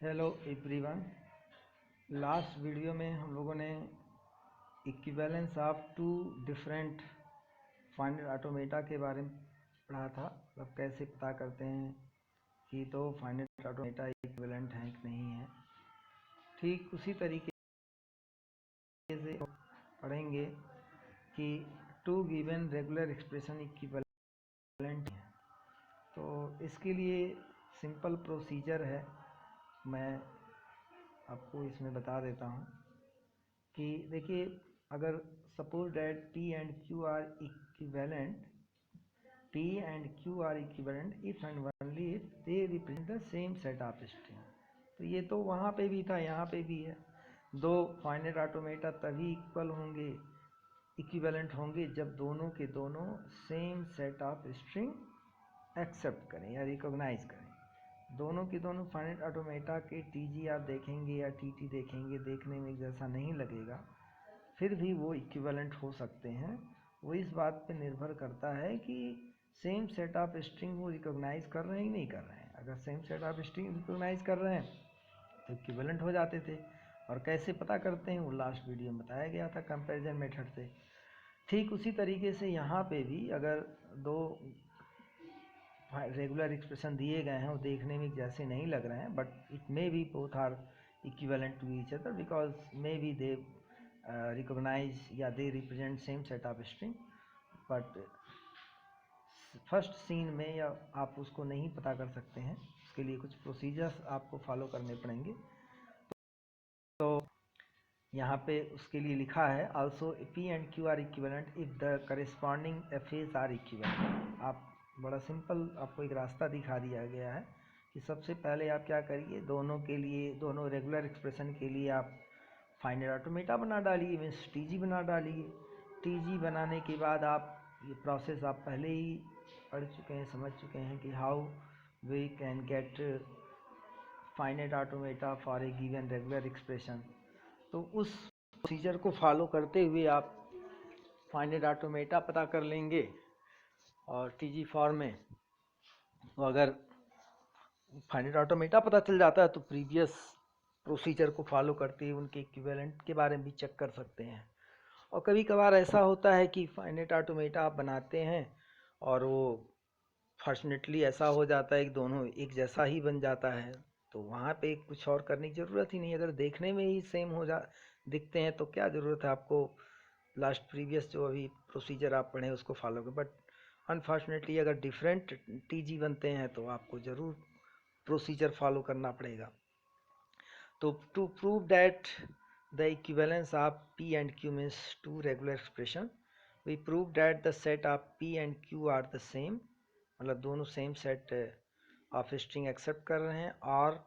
Hello everyone. Last video में हम लोगों ने equivalence of two different finite automata के बारे में पढ़ा था। मतलब कैसे पता करते हैं कि दो फाइनाइट ऑटोमेटा इक्विवेलेंट हैं कि नहीं है। ठीक उसी तरीके से पढ़ेंगे कि two given regular expression equivalent हैं। तो इसके लिए सिंपल प्रोसीजर है, मैं आपको इसमें बता देता हूँ कि देखिए, अगर suppose that T and Q are equivalent, T and Q are equivalent if and only if they represent the same set of string. तो ये तो वहाँ पे भी था, यहाँ पे भी है। दो फाइनाइट ऑटोमेटा तभी इक्वल होंगे, इक्विवेलेंट होंगे, जब दोनों के दोनों same set of string accept करें या रिकॉग्नाइज करें। दोनों के दोनों फाइनाइट ऑटोमेटा के टीजी आप देखेंगे या टीटी देखेंगे, देखने में जैसा नहीं लगेगा, फिर भी वो इक्विवेलेंट हो सकते हैं। वो इस बात पे निर्भर करता है कि सेम सेट ऑफ स्ट्रिंग वो रिकॉग्नाइज कर रहे हैं कि नहीं कर रहे हैं। अगर same set of string recognise कर रहे हैं तो इक्विवेलेंट हो जाते थे। और कैसे पता करते हैं वो लास्ट वीडियो में बताया गया था कंपैरिजन मेथड से। ठीक उसी तरीके से यहाँ पे भी अगर दो रेगुलर एक्सप्रेशन दिए गए हैं, वो देखने में जैसे नहीं लग रहे हैं, but it may be both are equivalent to each other because may be they recognise या they represent same set of string, but first scene में या आप उसको नहीं पता कर सकते हैं। उसके लिए कुछ प्रोसीजर्स आपको फॉलो करने पड़ेंगे। तो यहाँ पे उसके लिए लिखा है also P and Q are equivalent if the corresponding FAs are equivalent. आप बड़ा सिंपल आपको एक रास्ता दिखा दिया गया है कि सबसे पहले आप क्या करिए, दोनों के लिए, दोनों रेगुलर एक्सप्रेशन के लिए आप फाइनाइट ऑटोमेटा बना डालिए, मीन्स टीजी बना डालिए। टीजी बनाने के बाद आप ये प्रोसेस आप पहले ही पढ़ चुके हैं, समझ चुके हैं कि how we can get finite automata for a given regular expression. तो उस प्रोसीजर को फॉलो करते हुए आप फाइनाइट ऑटोमेटा पता कर लेंगे और टीजी फॉर्म में। तो अगर फाइनाइट ऑटोमेटा पता चल जाता है तो प्रीवियस प्रोसीजर को फॉलो करते हुए उनके इक्विवेलेंट के बारे में भी चेक कर सकते हैं। और कभी कभार ऐसा होता है कि फाइनाइट ऑटोमेटा आप बनाते हैं और वो फॉर्चुनेटली ऐसा हो जाता है कि दोनों एक जैसा ही बन जाता है, तो वहाँ पे कुछ और करने की ज़रूरत ही नहीं। अगर देखने में ही सेम हो जा दिखते हैं तो क्या ज़रूरत है आपको लास्ट प्रीवियस जो अभी प्रोसीजर आप पढ़े उसको फॉलो करें। बट अनफॉर्चुनेटली अगर डिफरेंट टीजी बनते हैं तो आपको ज़रूर प्रोसीजर फॉलो करना पड़ेगा। तो to prove that the equivalence of P and Q means two regular expression, we prove that the set of P and Q are the same, मतलब दोनों same set of string accept कर रहे हैं। और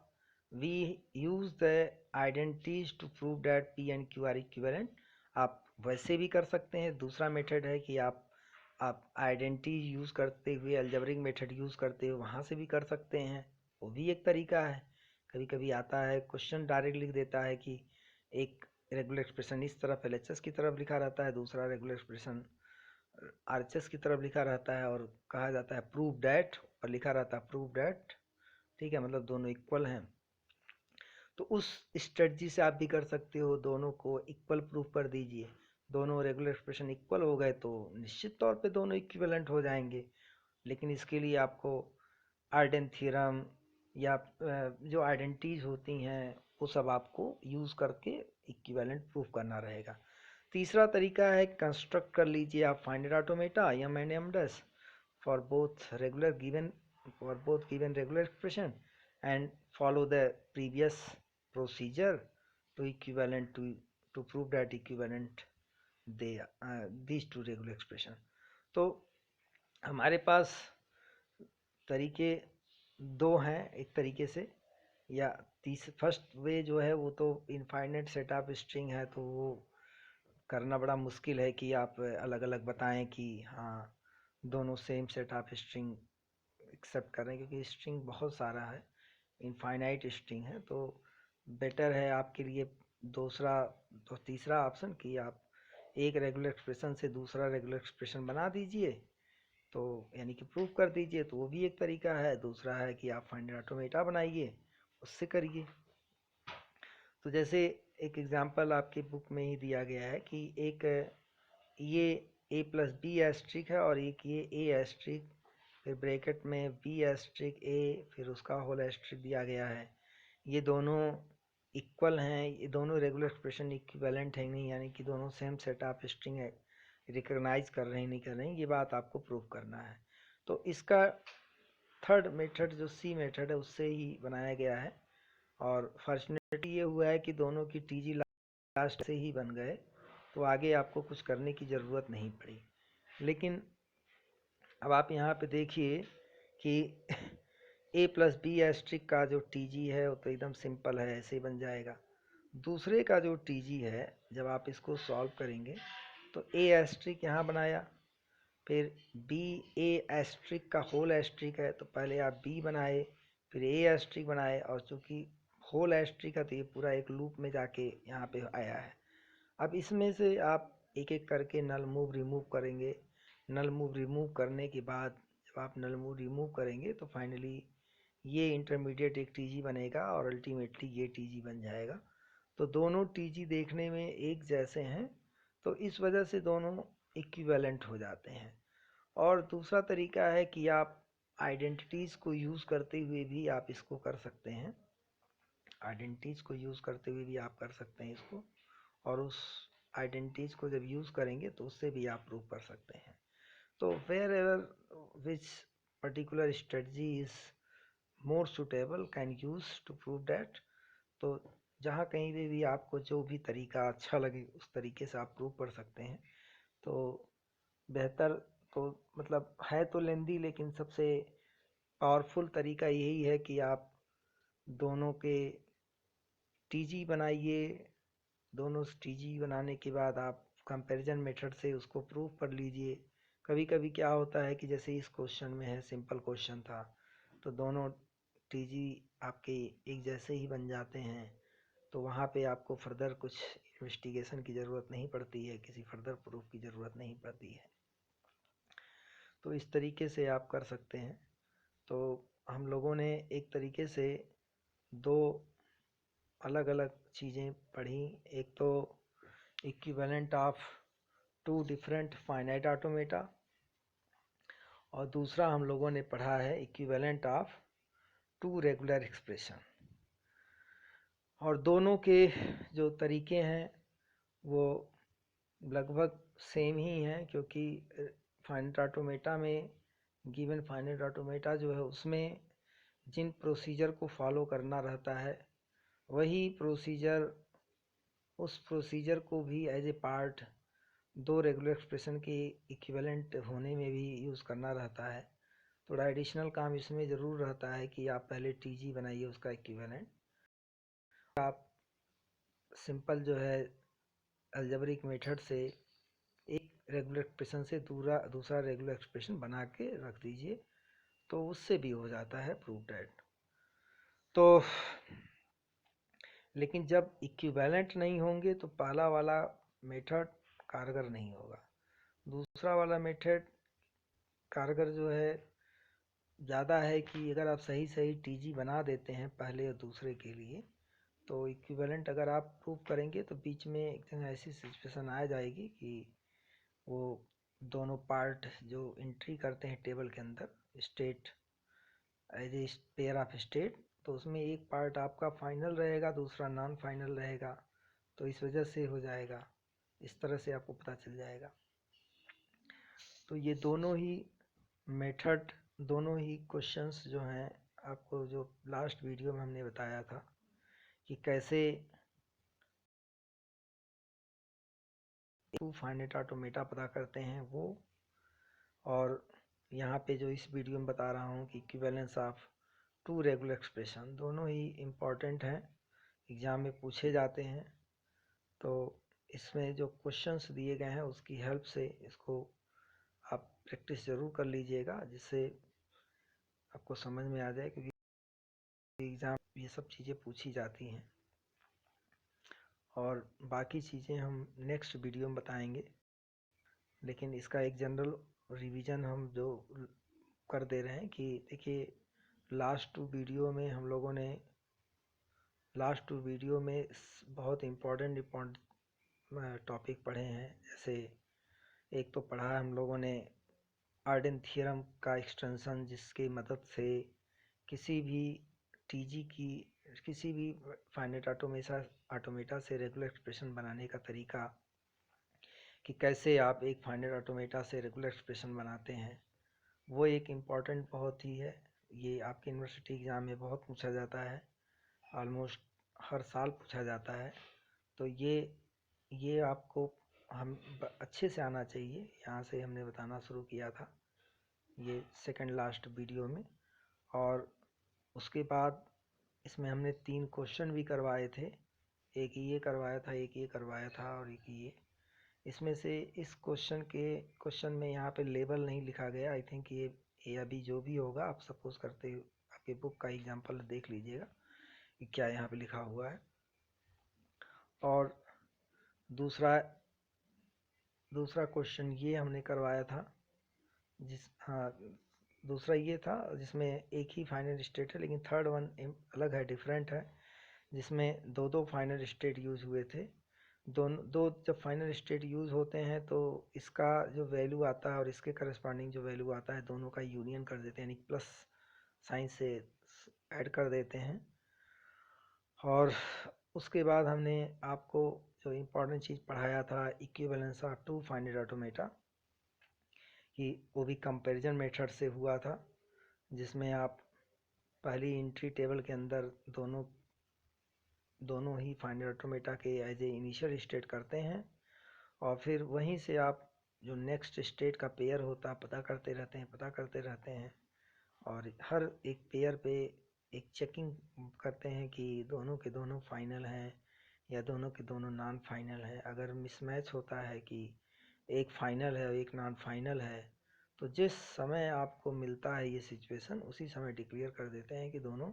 we use the identities to prove that P and Q are equivalent. आप वैसे भी कर सकते हैं, दूसरा मेथड है कि आप आइडेंटिटी यूज़ करते हुए, अलजेब्रिक मेथड यूज़ करते हुए वहाँ से भी कर सकते हैं, वो भी एक तरीका है। कभी कभी आता है क्वेश्चन डायरेक्ट लिख देता है कि एक रेगुलर एक्सप्रेशन इस तरफ एलएचएस की तरफ लिखा रहता है, दूसरा रेगुलर एक्सप्रेशन आरएचएस की तरफ लिखा रहता है, और कहा जाता है प्रूव डैट, और लिखा रहता है प्रूव डैट। ठीक है, मतलब दोनों इक्वल हैं। तो उस स्ट्रेटजी से आप भी कर सकते हो, दोनों को इक्वल प्रूव कर दीजिए। दोनों रेगुलर एक्सप्रेशन इक्वल हो गए तो निश्चित तौर पे दोनों इक्विवेलेंट हो जाएंगे। लेकिन इसके लिए आपको आर्डन थ्योरम या जो आइडेंटिटीज होती हैं वो सब आपको यूज़ करके इक्विवेलेंट प्रूव करना रहेगा। तीसरा तरीका है, कंस्ट्रक्ट कर लीजिए आप finite automata M and M dash for both given regular expression and follow the previous procedure to equivalent to prove that equivalent they these two regular expression। तो हमारे पास तरीके दो हैं एक तरीके से, या फर्स्ट वे जो है वो तो इनफाइनाइट सेट ऑफ स्ट्रिंग है, तो वो करना बड़ा मुश्किल है कि आप अलग अलग बताएं कि हाँ दोनों same set of string accept कर रहे हैं, क्योंकि स्ट्रिंग बहुत सारा है, इनफाइनाइट स्ट्रिंग है। तो बेटर है आपके लिए दूसरा, तो तीसरा ऑप्शन कि आप एक रेगुलर एक्सप्रेशन से दूसरा रेगुलर एक्सप्रेशन बना दीजिए, तो यानी कि प्रूफ कर दीजिए, तो वो भी एक तरीका है। दूसरा है कि आप फाइनाइट ऑटोमेटा बनाइए उससे करिए। तो जैसे एक एग्जांपल आपकी बुक में ही दिया गया है कि एक ये a प्लस बी एस्ट्रिक है और एक ये a एस्ट्रिक, फिर ब्रैकेट में b एस्ट्रिक a, फिर उसका होल एस्ट्रिक दिया गया है। ये दोनों इक्वल हैं, ये दोनों रेगुलर एक्सप्रेशन इक्विवेलेंट है नहीं, यानी कि दोनों सेम सेट ऑफ स्ट्रिंग है, रिकॉग्नाइज कर रहे हैं नहीं कर रहे हैं, ये बात आपको प्रूव करना है। तो इसका थर्ड मेथड जो सी मेथड है उससे ही बनाया गया है, और फॉर्चुनेटली ये हुआ है कि दोनों की टीजी लास्ट से ही बन गए, तो आगे आपको कुछ करने की ज़रूरत नहीं पड़ी। लेकिन अब आप यहाँ पे देखिए कि a प्लस बी एस्ट्रिक का जो टीजी है वो तो एकदम सिंपल है, ऐसे ही बन जाएगा। दूसरे का जो टीजी है जब आप इसको सॉल्व करेंगे तो a एस्ट्रिक यहाँ बनाया, फिर b a एस्ट्रिक का होल एस्ट्रिक है तो पहले आप b बनाए, फिर a एस्ट्रिक बनाए, और चूंकि होल एस्ट्रिक है तो ये पूरा एक लूप में जाके यहाँ पे आया है। अब इसमें से आप एक एक करके नल मूव रिमूव करेंगे। नल मूव रिमूव करने के बाद जब आप नल मूव रिमूव करेंगे तो फाइनली ये इंटरमीडिएट एक टीजी बनेगा और अल्टीमेटली ये टीजी बन जाएगा। तो दोनों टीजी देखने में एक जैसे हैं, तो इस वजह से दोनों इक्विवेलेंट हो जाते हैं। और दूसरा तरीका है कि आप आइडेंटिटीज़ को यूज़ करते हुए भी आप इसको कर सकते हैं, आइडेंटिटीज़ को यूज़ करते हुए भी आप कर सकते हैं इसको, और उस आइडेंटिटीज़ को जब यूज़ करेंगे तो उससे भी आप प्रूव कर सकते हैं। तो wherever which particular strategy is more suitable can use to prove that. तो जहाँ कहीं भी आपको जो भी तरीका अच्छा लगे उस तरीके से आप प्रूव कर सकते हैं। तो बेहतर तो मतलब है तो लेंदी, लेकिन सबसे पावरफुल तरीका यही है कि आप दोनों के टीजी बनाइए। दोनों टीजी बनाने के बाद आप कंपैरिजन मेथड से उसको प्रूव कर लीजिए। कभी कभी क्या होता है कि जैसे इस क्वेश्चन में है, सिंपल क्वेश्चन था, तो दोनों टीजी आपके एक जैसे ही बन जाते हैं, तो वहाँ पे आपको फर्दर कुछ इन्वेस्टिगेशन की ज़रूरत नहीं पड़ती है, किसी फर्दर प्रूफ की ज़रूरत नहीं पड़ती है। तो इस तरीके से आप कर सकते हैं। तो हम लोगों ने एक तरीके से दो अलग अलग चीज़ें पढ़ी, एक तो equivalent of two different finite automata, और दूसरा हम लोगों ने पढ़ा है equivalent of two regular expression. और दोनों के जो तरीके हैं वो लगभग सेम ही हैं, क्योंकि फाइनाइट ऑटोमेटा में गिवन फाइनाइट ऑटोमेटा जो है उसमें जिन प्रोसीजर को फॉलो करना रहता है वही प्रोसीजर, उस प्रोसीजर को भी एज ए पार्ट दो रेगुलर एक्सप्रेशन के इक्विवेलेंट होने में भी यूज़ करना रहता है। थोड़ा एडिशनल काम इसमें ज़रूर रहता है कि आप पहले टीजी बनाइए उसका इक्विवेलेंट। आप सिंपल जो है अलजेब्रिक मेथड से एक रेगुलर एक्सप्रेशन से दूसरा रेगुलर एक्सप्रेशन बना के रख दीजिए, तो उससे भी हो जाता है प्रूव डैट। तो लेकिन जब इक्विवेलेंट नहीं होंगे तो पहला वाला मेथड कारगर नहीं होगा, दूसरा वाला मेथड कारगर जो है ज़्यादा है कि अगर आप सही सही टीजी बना देते हैं पहले और दूसरे के लिए, तो इक्विवेलेंट अगर आप प्रूव करेंगे तो बीच में एक जगह ऐसी सिचुएशन आ जाएगी कि वो दोनों पार्ट जो एंट्री करते हैं टेबल के अंदर state as a pair of state, तो उसमें एक पार्ट आपका फाइनल रहेगा, दूसरा नॉन फाइनल रहेगा, तो इस वजह से हो जाएगा, इस तरह से आपको पता चल जाएगा। तो ये दोनों ही मेथड, दोनों ही क्वेश्चंस जो हैं आपको जो लास्ट वीडियो में हमने बताया था कि कैसे टू फाइनाइट ऑटोमेटा पता करते हैं वो, और यहाँ पे जो इस वीडियो में बता रहा हूँ कि equivalence of two regular expression, दोनों ही इम्पॉर्टेंट हैं, एग्ज़ाम में पूछे जाते हैं। तो इसमें जो क्वेश्चंस दिए गए हैं उसकी हेल्प से इसको आप प्रैक्टिस ज़रूर कर लीजिएगा, जिससे आपको समझ में आ जाए, क्योंकि एग्ज़ाम ये सब चीज़ें पूछी जाती हैं। और बाकी चीज़ें हम नेक्स्ट वीडियो में बताएंगे, लेकिन इसका एक जनरल रिवीजन हम जो कर दे रहे हैं कि देखिए लास्ट टू वीडियो में हम लोगों ने लास्ट 2 वीडियो में बहुत इम्पोर्टेंट टॉपिक पढ़े हैं। जैसे एक तो पढ़ा हम लोगों ने आर्डन थ्योरम का एक्सटेंशन, जिसकी मदद से किसी भी टीजी की किसी भी फाइनाइट ऑटोमेटा से रेगुलर एक्सप्रेशन बनाने का तरीका, कि कैसे आप एक फाइनाइट ऑटोमेटा से रेगुलर एक्सप्रेशन बनाते हैं, वो एक इम्पॉर्टेंट बहुत ही है। ये आपके यूनिवर्सिटी एग्ज़ाम में बहुत पूछा जाता है, ऑलमोस्ट हर साल पूछा जाता है। तो ये आपको हम अच्छे से आना चाहिए। यहाँ से हमने बताना शुरू किया था ये सेकंड लास्ट वीडियो में। और उसके बाद इसमें हमने 3 क्वेश्चन भी करवाए थे। एक ये करवाया था, एक ये करवाया था और एक ये। इसमें से इस क्वेश्चन में यहाँ पे लेबल नहीं लिखा गया। आई थिंक ये अभी जो भी होगा, आप सपोज करते आपके बुक का एग्जांपल देख लीजिएगा कि क्या यहाँ पे लिखा हुआ है। और दूसरा क्वेश्चन ये हमने करवाया था, दूसरा ये था जिसमें एक ही फाइनल स्टेट है, लेकिन थर्ड वन अलग है, डिफरेंट है, जिसमें दो फाइनल स्टेट यूज़ हुए थे। दो जब फाइनल स्टेट यूज़ होते हैं तो इसका जो वैल्यू आता है और इसके करस्पॉन्डिंग जो वैल्यू आता है, दोनों का यूनियन कर देते हैं, यानी प्लस साइन से ऐड कर देते हैं। और उसके बाद हमने आपको जो इम्पोर्टेंट चीज़ पढ़ाया था, इक्विवेलेंस ऑफ 2 फाइनाइट ऑटोमेटा, कि वो भी कंपैरिजन मेथड से हुआ था, जिसमें आप पहली एंट्री टेबल के अंदर दोनों ही फाइनाइट ऑटोमेटा के एज ए इनिशियल स्टेट करते हैं, और फिर वहीं से आप जो नेक्स्ट स्टेट का पेयर होता है पता करते रहते हैं। और हर एक पेयर पे एक चेकिंग करते हैं कि दोनों के दोनों फाइनल हैं या दोनों के दोनों नॉन फाइनल हैं। अगर मिसमैच होता है कि एक फाइनल है और एक नॉन फाइनल है, तो जिस समय आपको मिलता है ये सिचुएशन, उसी समय डिक्लेयर कर देते हैं कि दोनों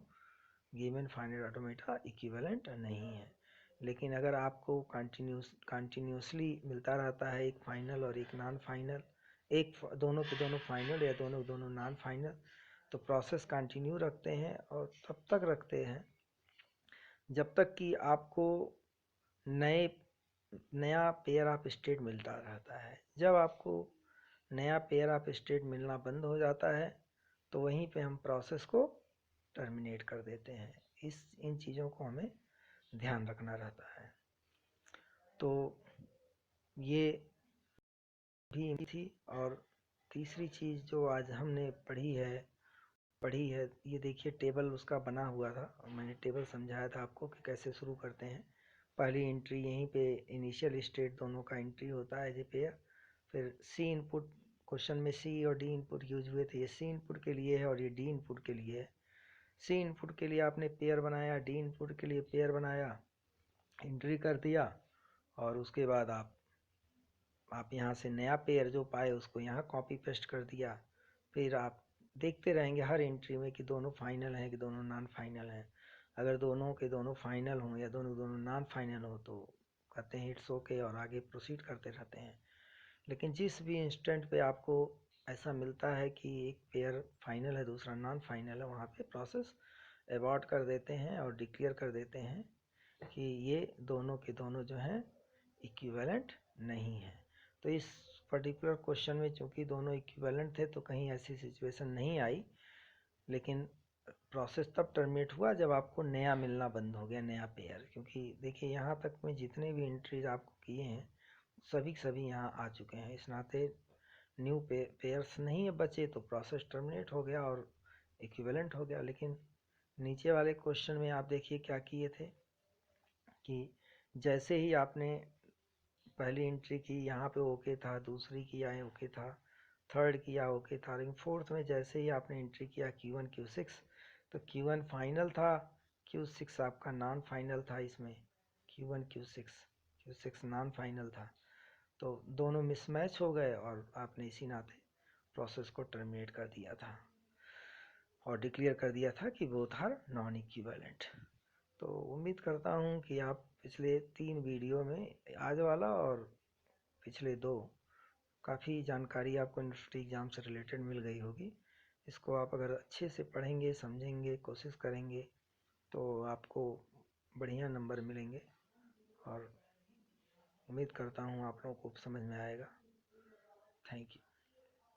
गिवन फाइनाइट ऑटोमेटा इक्विवेलेंट नहीं है। लेकिन अगर आपको कंटिन्यूसली मिलता रहता है एक फाइनल और एक नॉन फाइनल, दोनों के दोनों फाइनल या दोनों के दोनों नॉन फाइनल, तो प्रोसेस कंटिन्यू रखते हैं, और तब तक रखते हैं जब तक कि आपको नया पेयर ऑफ स्टेट मिलता रहता है। जब आपको नया पेयर ऑफ स्टेट मिलना बंद हो जाता है, तो वहीं पे हम प्रोसेस को टर्मिनेट कर देते हैं। इन चीज़ों को हमें ध्यान रखना रहता है। तो ये भी थी। और तीसरी चीज़ जो आज हमने पढ़ी है, ये देखिए टेबल उसका बना हुआ था, और मैंने टेबल समझाया था आपको कि कैसे शुरू करते हैं। पहली एंट्री यहीं पे इनिशियल स्टेट दोनों का एंट्री होता है एज ए पेयर। फिर सी इनपुट, क्वेश्चन में सी और डी इनपुट यूज हुए थे, ये सी इनपुट के लिए है और ये डी इनपुट के लिए है। सी इनपुट के लिए आपने पेयर बनाया, डी इनपुट के लिए पेयर बनाया, एंट्री कर दिया, और उसके बाद आप यहाँ से नया पेयर जो पाए उसको यहाँ कॉपी पेस्ट कर दिया। फिर आप देखते रहेंगे हर एंट्री में कि दोनों फाइनल हैं कि दोनों नॉन फाइनल हैं। अगर दोनों के दोनों फाइनल हों या दोनों नॉन फाइनल हो तो कहते हैं इट्स ओके, और आगे प्रोसीड करते रहते हैं। लेकिन जिस भी इंस्टेंट पे आपको ऐसा मिलता है कि एक पेयर फाइनल है दूसरा नॉन फाइनल है, वहाँ पे प्रोसेस अबॉर्ट कर देते हैं और डिक्लेयर कर देते हैं कि ये दोनों के दोनों जो हैं इक्विवेलेंट नहीं है। तो इस पर्टिकुलर क्वेश्चन में चूंकि दोनों इक्विवेलेंट थे तो कहीं ऐसी सिचुएशन नहीं आई, लेकिन प्रोसेस तब टर्मिनेट हुआ जब आपको नया मिलना बंद हो गया, नया पेयर। क्योंकि देखिए यहाँ तक में जितने भी एंट्रीज आपको किए हैं सभी यहाँ आ चुके हैं, इस नाते न्यू पेयर्स नहीं बचे, तो प्रोसेस टर्मिनेट हो गया और इक्विवेलेंट हो गया। लेकिन नीचे वाले क्वेश्चन में आप देखिए क्या किए थे कि जैसे ही आपने पहली एंट्री की यहाँ पे ओके था, दूसरी किया है ओके था, थर्ड किया ओके था, लेकिन फोर्थ में जैसे ही आपने एंट्री किया Q1 Q6, तो Q1 फाइनल था, Q6 आपका नॉन फाइनल था। इसमें Q1 Q6 नॉन फाइनल था, तो दोनों मिसमैच हो गए और आपने इसी नाते प्रोसेस को टर्मिनेट कर दिया था और डिक्लेयर कर दिया था कि बोथ आर नॉन इक्विवेलेंट। तो उम्मीद करता हूँ कि आप पिछले 3 वीडियो में, आज वाला और पिछले 2, काफ़ी जानकारी आपको यूनिवर्सिटी एग्ज़ाम से रिलेटेड मिल गई होगी। इसको आप अगर अच्छे से पढ़ेंगे, समझेंगे, कोशिश करेंगे, तो आपको बढ़िया नंबर मिलेंगे और उम्मीद करता हूँ आप लोगों को समझ में आएगा। Thank you.